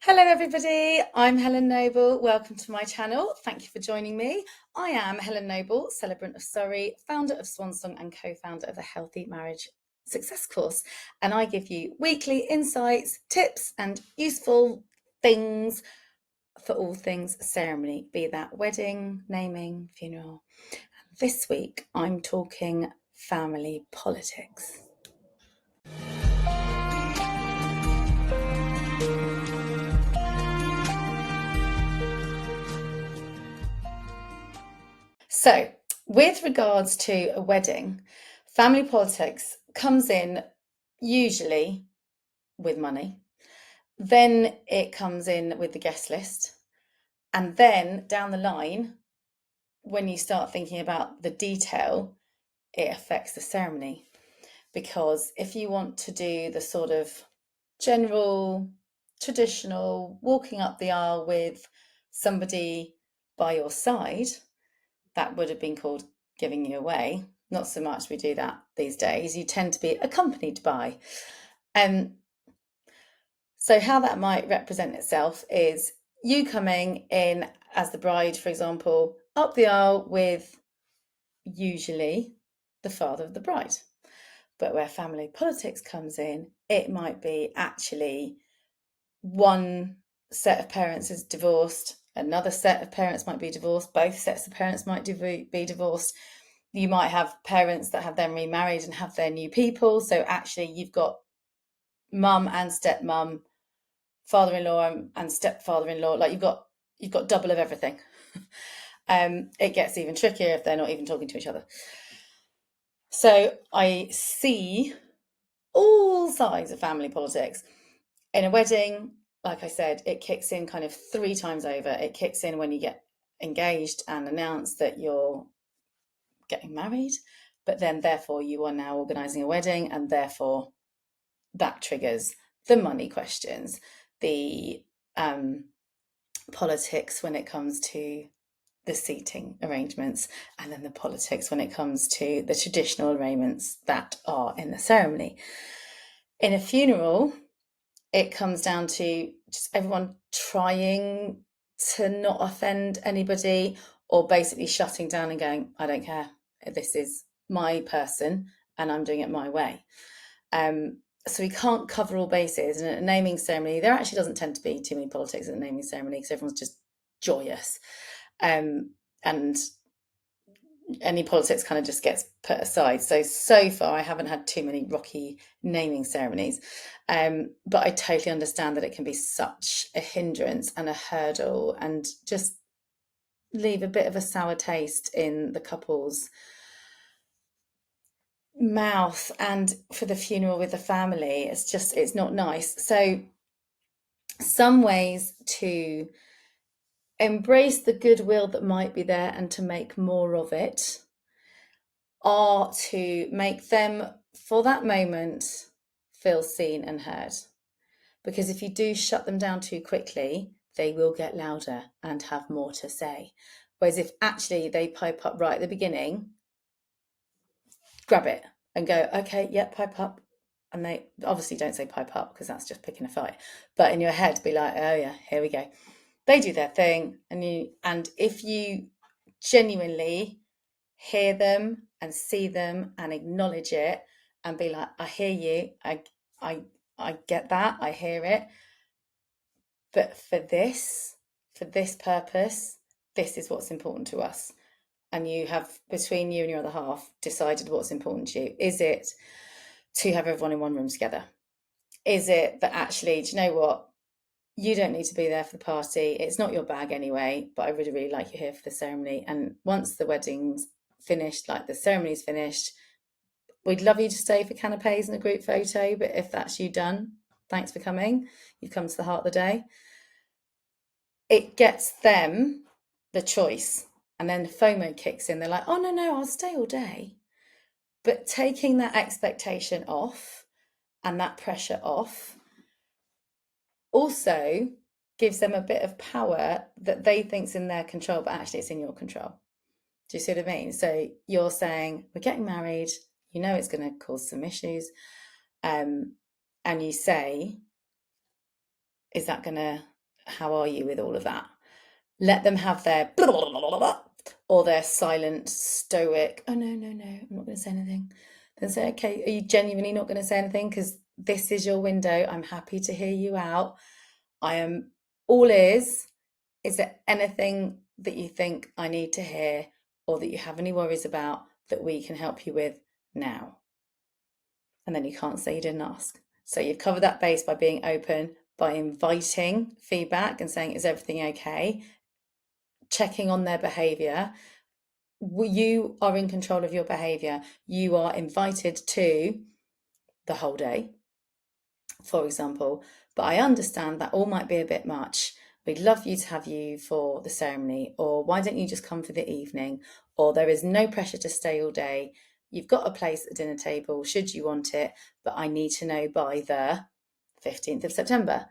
Hello everybody, I'm Helen Noble. Welcome to my channel. Thank you for joining me. I am Helen Noble, celebrant of Surrey, founder of Swansong and co-founder of the Healthy Marriage Success Course. And I give you weekly insights, tips and useful things for all things ceremony, be that wedding, naming, funeral. This week I'm talking family politics. So, with regards to a wedding, family politics comes in usually with money, then it comes in with the guest list, and then down the line, when you start thinking about the detail, it affects the ceremony. Because if you want to do the sort of general, traditional walking up the aisle with somebody by your side, that would have been called giving you away. Not so much we do that these days. You tend to be accompanied by. So how that might represent itself is you coming in as the bride, for example, up the aisle with usually the father of the bride. But where family politics comes in, it might be actually one set of parents is divorced, another set of parents might be divorced, both sets of parents might be divorced. You might have parents that have then remarried and have their new people. So actually you've got mum and stepmum, father-in-law and stepfather-in-law. Like you've got double of everything. It gets even trickier if they're not even talking to each other. So I see all sides of family politics. In a wedding, like I said, it kicks in kind of 3 times over. It kicks in when you get engaged and announce that you're getting married, but then therefore you are now organising a wedding, and therefore that triggers the money questions, the politics when it comes to the seating arrangements, and then the politics when it comes to the traditional arrangements that are in the ceremony. In a funeral, it comes down to just everyone trying to not offend anybody, or basically shutting down and going, I don't care, this is my person and I'm doing it my way. So we can't cover all bases. And at a naming ceremony, there actually doesn't tend to be too many politics at a naming ceremony because everyone's just joyous. And any politics kind of just gets put aside. So far, I haven't had too many rocky naming ceremonies. But I totally understand that it can be such a hindrance and a hurdle and just leave a bit of a sour taste in the couple's mouth, and for the funeral with the family, it's not nice. So some ways to embrace the goodwill that might be there and to make more of it are to make them, for that moment, feel seen and heard. Because if you do shut them down too quickly, they will get louder and have more to say. Whereas if actually they pipe up right at the beginning, grab it and go, okay, yeah, pipe up. And they obviously don't say pipe up because that's just picking a fight. But in your head, be like, oh yeah, here we go. They do their thing, and if you genuinely hear them and see them and acknowledge it and be like, I hear you, I get that, I hear it. But for this purpose, this is what's important to us. And you have, between you and your other half, decided what's important to you. Is it to have everyone in one room together? Is it that actually, do you know what? You don't need to be there for the party. It's not your bag anyway, but I really, really like you here for the ceremony. And once the wedding's finished, like the ceremony's finished, we'd love you to stay for canapes and a group photo. But if that's you done, thanks for coming. You've come to the heart of the day. It gets them the choice. And then FOMO kicks in. They're like, oh, no, I'll stay all day. But taking that expectation off and that pressure off also gives them a bit of power that they think's in their control, but actually it's in your control. Do you see what I mean? So you're saying, we're getting married, you know it's going to cause some issues. And you say, is that going to how are you with all of that? Let them have their blah, blah, blah, blah, blah, or their silent, stoic, oh, no, no, no, I'm not going to say anything. Then say, okay, are you genuinely not going to say anything? Because this is your window. I'm happy to hear you out. I am all ears. Is there anything that you think I need to hear or that you have any worries about that we can help you with now? And then you can't say you didn't ask. So you've covered that base by being open, by inviting feedback and saying, is everything okay? Checking on their behavior. You are in control of your behavior. You are invited to the whole day, for example. But I understand that all might be a bit much. We'd love you to have you for the ceremony, or why don't you just come for the evening? Or there is no pressure to stay all day. You've got a place at the dinner table should you want it, but I need to know by the 15th of September.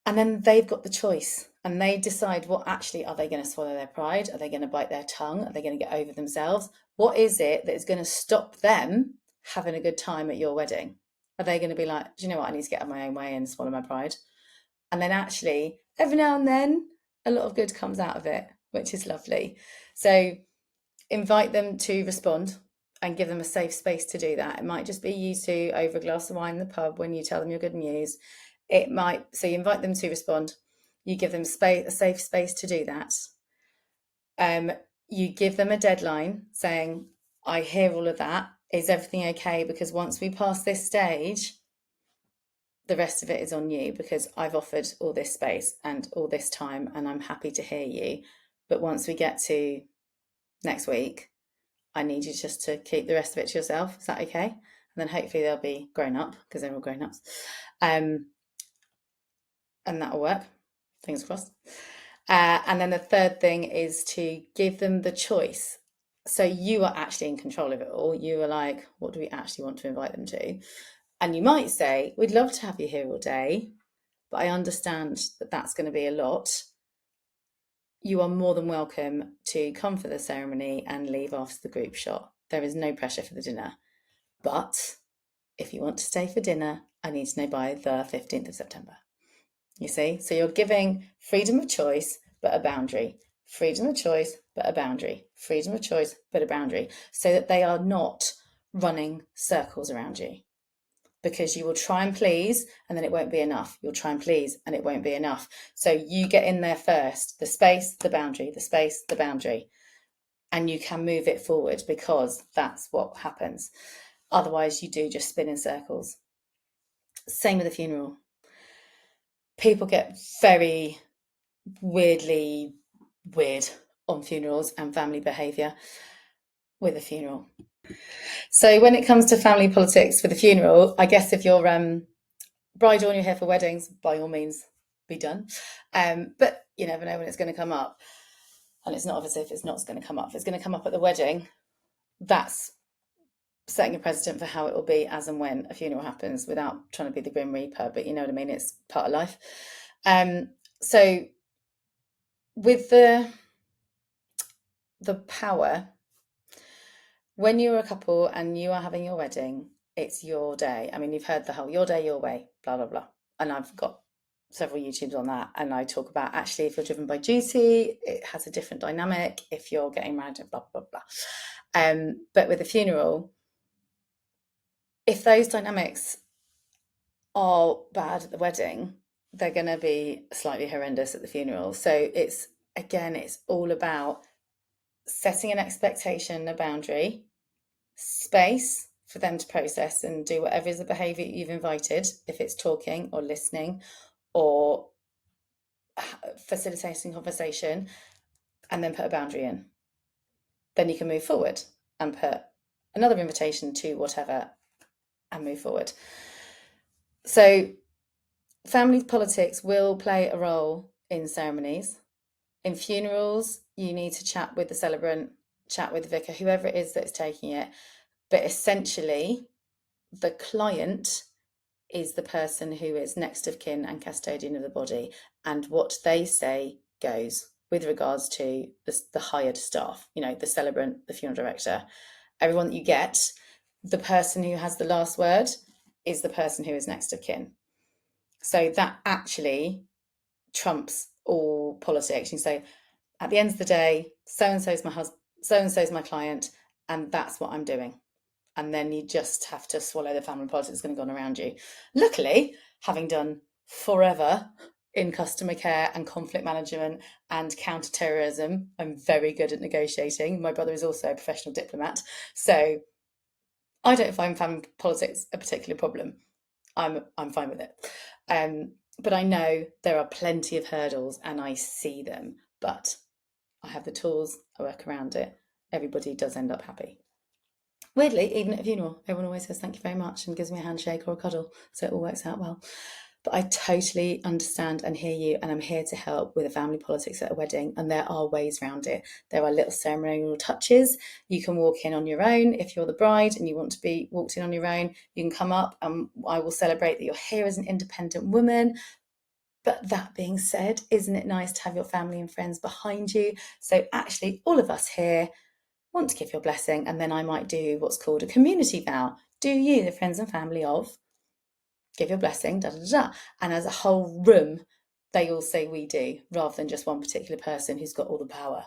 And then they've got the choice and they decide what actually, are they going to swallow their pride? Are they going to bite their tongue? Are they going to get over themselves? What is it that is going to stop them having a good time at your wedding? Are they going to be like, do you know what? I need to get out of my own way and swallow my pride. And then actually, every now and then, a lot of good comes out of it, which is lovely. So invite them to respond and give them a safe space to do that. It might just be you two over a glass of wine in the pub when you tell them your good news. It might, so you invite them to respond. You give them a safe space to do that. You give them a deadline saying, I hear all of that. Is everything okay? Because once we pass this stage, the rest of it is on you, because I've offered all this space and all this time and I'm happy to hear you. But once we get to next week, I need you just to keep the rest of it to yourself. Is that okay? And then hopefully they'll be grown up, because they're all grown ups. And that'll work. Fingers crossed. And then the third thing is to give them the choice. So you are actually in control of it all. You are like, what do we actually want to invite them to? And you might say, we'd love to have you here all day, but I understand that that's going to be a lot. You are more than welcome to come for the ceremony and leave after the group shot. There is no pressure for the dinner. But if you want to stay for dinner, I need to know by the 15th of September. You see? So you're giving freedom of choice, but a boundary. Freedom of choice, but a boundary. Freedom of choice, but a boundary. So that they are not running circles around you. Because you will try and please and then it won't be enough. You'll try and please and it won't be enough. So you get in there first, the space, the boundary, the space, the boundary, and you can move it forward, because that's what happens. Otherwise, you do just spin in circles. Same with the funeral. People get very weirdly weird on funerals and family behaviour with a funeral. So when it comes to family politics with a funeral, I guess if you're bridal and you're here for weddings, by all means, be done. But you never know when it's going to come up. And it's not as if it's not going to come up. If it's going to come up at the wedding, that's setting a precedent for how it will be as and when a funeral happens, without trying to be the Grim Reaper, but you know what I mean? It's part of life. So with the power, when you're a couple and you are having your wedding, it's your day. I mean, you've heard the whole your day, your way, blah, blah, blah. And I've got several YouTubes on that. And I talk about, actually, if you're driven by duty, it has a different dynamic. If you're getting married, blah, blah, blah. But with a funeral, if those dynamics are bad at the wedding, they're going to be slightly horrendous at the funeral. So it's all about setting an expectation, a boundary, space for them to process and do whatever is the behaviour you've invited, if it's talking or listening or facilitating conversation, and then put a boundary in. Then you can move forward and put another invitation to whatever and move forward. So family politics will play a role in ceremonies. In funerals, you need to chat with the celebrant, chat with the vicar, whoever it is that's taking it. But essentially, the client is the person who is next of kin and custodian of the body, and what they say goes with regards to the hired staff, the celebrant, the funeral director, everyone that you get. The person who has the last word is the person who is next of kin. So that actually trumps all politics. You say, at the end of the day, so-and-so is my husband, so-and-so is my client, and that's what I'm doing. And then you just have to swallow the family politics that's going to go on around you. Luckily, having done forever in customer care and conflict management and counter-terrorism, I'm very good at negotiating. My brother is also a professional diplomat, so I don't find family politics a particular problem. I'm fine with it. But I know there are plenty of hurdles and I see them, but I have the tools, I work around it. Everybody does end up happy. Weirdly, even at a funeral, everyone always says thank you very much and gives me a handshake or a cuddle, so it all works out well. But I totally understand and hear you, and I'm here to help with the family politics at a wedding, and there are ways around it. There are little ceremonial touches. You can walk in on your own. If you're the bride and you want to be walked in on your own, you can come up and I will celebrate that you're here as an independent woman. But that being said, isn't it nice to have your family and friends behind you? So actually, all of us here want to give your blessing, and then I might do what's called a community vow. Do you, the friends and family of, give your blessing, da da da. And as a whole room, they all say we do, rather than just one particular person who's got all the power.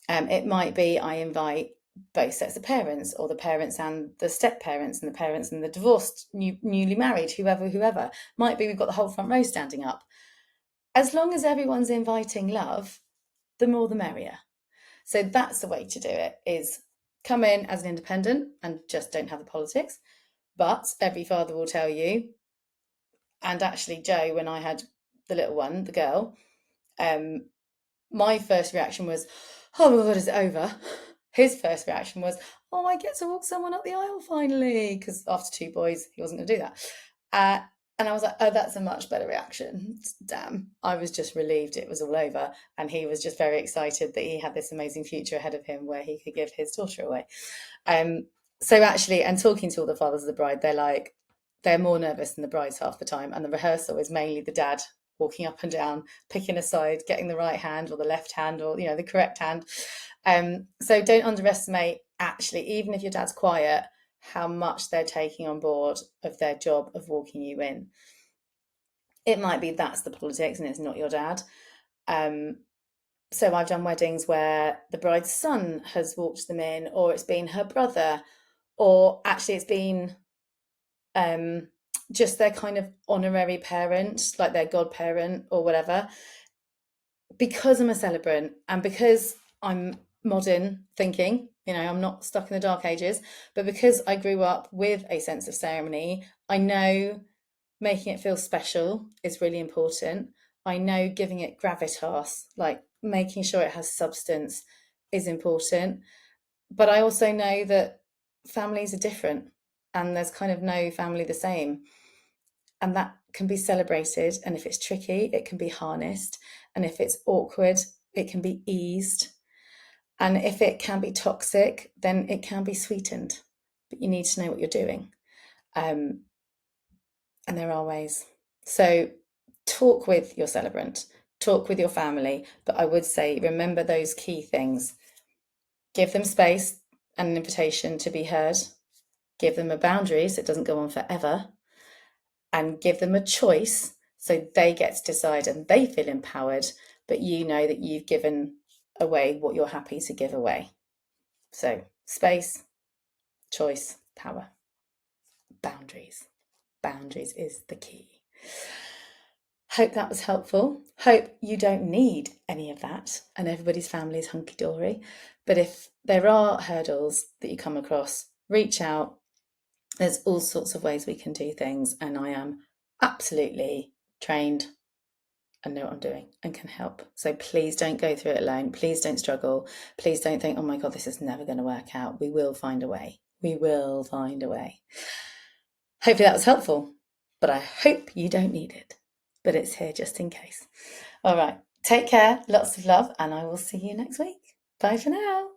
It might be I invite both sets of parents, or the parents and the step parents, and the parents and the divorced, newly married, whoever. Might be we've got the whole front row standing up. As long as everyone's inviting love, the more the merrier. So that's the way to do it, is come in as an independent and just don't have the politics. But every father will tell you, and actually Joe, when I had the little one, the girl, my first reaction was, oh my God, is it over? His first reaction was, oh, I get to walk someone up the aisle finally, because after 2 boys, he wasn't going to do that. And I was like, oh, that's a much better reaction. Damn. I was just relieved it was all over. And he was just very excited that he had this amazing future ahead of him where he could give his daughter away. So actually, and talking to all the fathers of the bride, they're more nervous than the brides half the time. And the rehearsal is mainly the dad walking up and down, picking a side, getting the right hand or the left hand or, the correct hand. So don't underestimate, actually, even if your dad's quiet, how much they're taking on board of their job of walking you in. It might be that's the politics and it's not your dad. So I've done weddings where the bride's son has walked them in, or it's been her brother, or actually it's been just their kind of honorary parent, like their godparent or whatever. Because I'm a celebrant and because I'm modern thinking, I'm not stuck in the dark ages, but because I grew up with a sense of ceremony, I know making it feel special is really important. I know giving it gravitas, like making sure it has substance, is important. But I also know that families are different and there's kind of no family the same. And that can be celebrated. And if it's tricky, it can be harnessed. And if it's awkward, it can be eased. And if it can be toxic, then it can be sweetened. But you need to know what you're doing. And there are ways. So talk with your celebrant, talk with your family. But I would say, remember those key things. Give them space and an invitation to be heard. Give them a boundary so it doesn't go on forever. And give them a choice so they get to decide and they feel empowered, but you know that you've given away what you're happy to give away. So space, choice, power, boundaries. Boundaries is the key. Hope that was helpful. Hope you don't need any of that and everybody's family is hunky-dory. But if there are hurdles that you come across, reach out. There's all sorts of ways we can do things, and I am absolutely trained and know what I'm doing and can help. So please don't go through it alone. Please don't struggle. Please don't think, oh my God, this is never going to work out. We will find a way. We will find a way. Hopefully that was helpful, but I hope you don't need it. But it's here just in case. All right. Take care. Lots of love, and I will see you next week. Bye for now.